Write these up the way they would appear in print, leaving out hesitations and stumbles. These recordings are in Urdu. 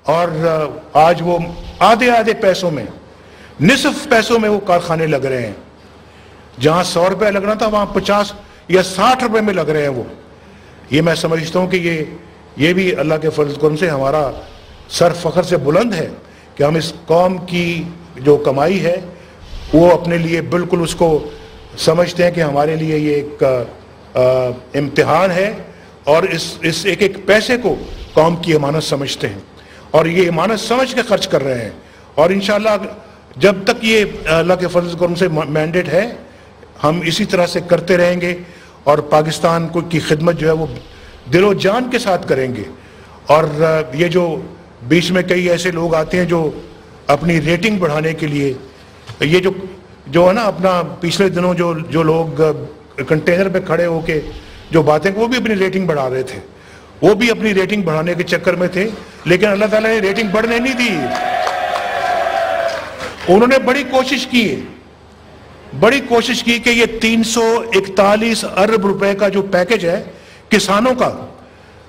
اور آج وہ آدھے آدھے پیسوں میں، نصف پیسوں میں وہ کارخانے لگ رہے ہیں. جہاں 100 روپے لگنا تھا وہاں 50 یا 60 روپے میں لگ رہے ہیں وہ. یہ میں سمجھتا ہوں کہ یہ بھی اللہ کے فضل کرم سے ہمارا سر فخر سے بلند ہے کہ ہم اس قوم کی جو کمائی ہے وہ اپنے لیے بالکل اس کو سمجھتے ہیں کہ ہمارے لیے یہ ایک امتحان ہے، اور اس ایک ایک پیسے کو قوم کی امانت سمجھتے ہیں، اور یہ امانت سمجھ کے خرچ کر رہے ہیں. اور انشاءاللہ جب تک یہ اللہ کے فضل کرم سے مینڈیٹ ہے ہم اسی طرح سے کرتے رہیں گے، اور پاکستان کو کی خدمت جو ہے وہ دل و جان کے ساتھ کریں گے. اور یہ جو بیچ میں کئی ایسے لوگ آتے ہیں جو اپنی ریٹنگ بڑھانے کے لیے، یہ جو ہے نا اپنا پچھلے دنوں جو لوگ کنٹینر پہ کھڑے ہو کے جو باتیں، وہ بھی اپنی ریٹنگ بڑھا رہے تھے، وہ بھی اپنی ریٹنگ بڑھانے کے چکر میں تھے، لیکن اللہ تعالیٰ نے ریٹنگ بڑھنے نہیں دی. انہوں نے بڑی کوشش کی کہ یہ 341 ارب روپے کا جو پیکج ہے کسانوں کا،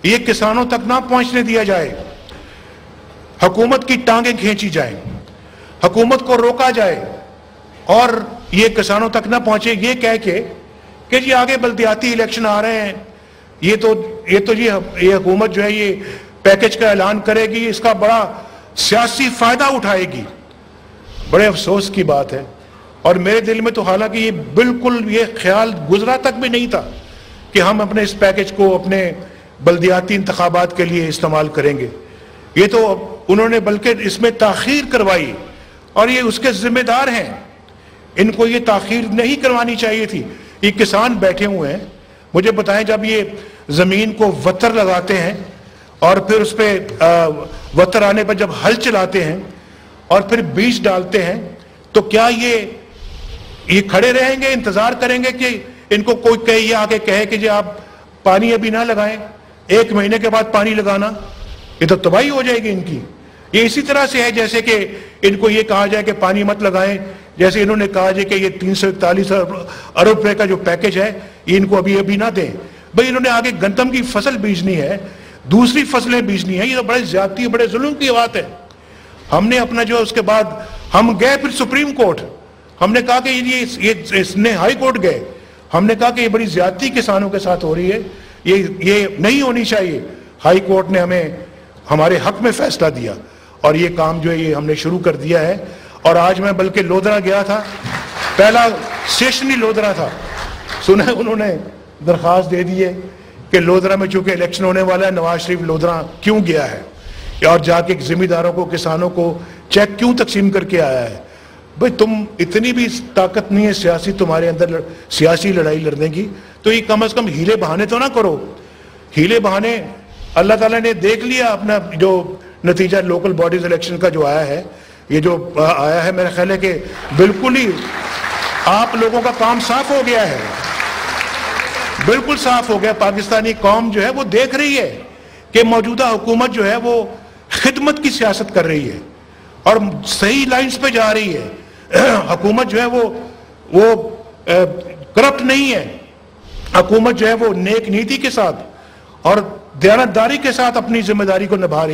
یہ کسانوں تک نہ پہنچنے دیا جائے. حکومت کی ٹانگیں کھینچی جائیں، حکومت کو روکا جائے اور یہ کسانوں تک نہ پہنچے، یہ کہہ کے کہ جی آگے بلدیاتی الیکشن آ رہے ہیں، یہ حکومت جو ہے یہ پیکج کا اعلان کرے گی، اس کا بڑا سیاسی فائدہ اٹھائے گی. بڑے افسوس کی بات ہے، اور میرے دل میں تو حالانکہ یہ بالکل یہ خیال گزرا تک بھی نہیں تھا کہ ہم اپنے اس پیکج کو اپنے بلدیاتی انتخابات کے لیے استعمال کریں گے. یہ تو انہوں نے بلکہ اس میں تاخیر کروائی، اور یہ اس کے ذمہ دار ہیں، ان کو یہ تاخیر نہیں کروانی چاہیے تھی. یہ کسان بیٹھے ہوئے ہیں، مجھے بتائیں جب یہ زمین کو وتر لگاتے ہیں اور پھر اس پہ وتر آنے پر جب ہل چلاتے ہیں اور پھر بیج ڈالتے ہیں، تو کیا یہ کھڑے رہیں گے، انتظار کریں گے کہ ان کو کوئی یہ آ کے کہے کہ جی آپ پانی ابھی نہ لگائیں، 1 مہینے کے بعد پانی لگانا؟ یہ تو تباہی ہو جائے گی ان کی. یہ اسی طرح سے ہے جیسے کہ ان کو یہ کہا جائے کہ پانی مت لگائیں، جیسے انہوں نے کہا جائے کہ یہ 341 ارب روپے کا جو پیکج ہے یہ ان کو ابھی نہ دیں. بھئی انہوں نے آگے گندم کی فصل بیجنی ہے، دوسری فصلیں بیجنی ہیں، یہ تو بڑے زیادتی، بڑے ظلم کی بات ہے. ہم نے اپنا جو اس کے بعد ہم گئے پھر سپریم کورٹ، ہم نے کہا کہ اس نے ہائی کورٹ گئے، ہم نے کہا کہ یہ بڑی زیادتی کسانوں کے ساتھ ہو رہی ہے، یہ نہیں ہونی چاہیے. ہائی کورٹ نے ہمیں ہمارے حق میں فیصلہ دیا، اور یہ کام جو ہے یہ ہم نے شروع کر دیا ہے. اور آج میں بلکہ لودھرا گیا تھا، پہلا سیشن ہی لودھرا تھا. سنا انہوں نے درخواست دے دی ہے کہ لودھرا میں چونکہ الیکشن ہونے والا ہے، نواز شریف لودھرا کیوں گیا ہے اور جا کے ذمہ داروں کو، کسانوں کو چیک کیوں تقسیم کر کے آیا ہے. بھئی تم اتنی بھی طاقت نہیں ہے سیاسی تمہارے اندر سیاسی لڑائی لڑنے کی، تو یہ کم از کم ہیلے بہانے تو نہ کرو. ہیلے بہانے اللہ تعالیٰ نے دیکھ لیا اپنا جو نتیجہ لوکل باڈیز الیکشن کا جو آیا ہے، یہ جو آیا ہے میرا خیال ہے کہ بالکل ہی آپ لوگوں کا کام صاف ہو گیا ہے، بالکل صاف ہو گیا. پاکستانی قوم جو ہے وہ دیکھ رہی ہے کہ موجودہ حکومت جو ہے وہ خدمت کی سیاست کر رہی ہے اور صحیح لائنز پہ جا رہی ہے. حکومت جو ہے وہ کرپٹ نہیں ہے، حکومت جو ہے وہ نیک نیتی کے ساتھ اور دیانتداری کے ساتھ اپنی ذمہ داری کو نبھا رہی ہے.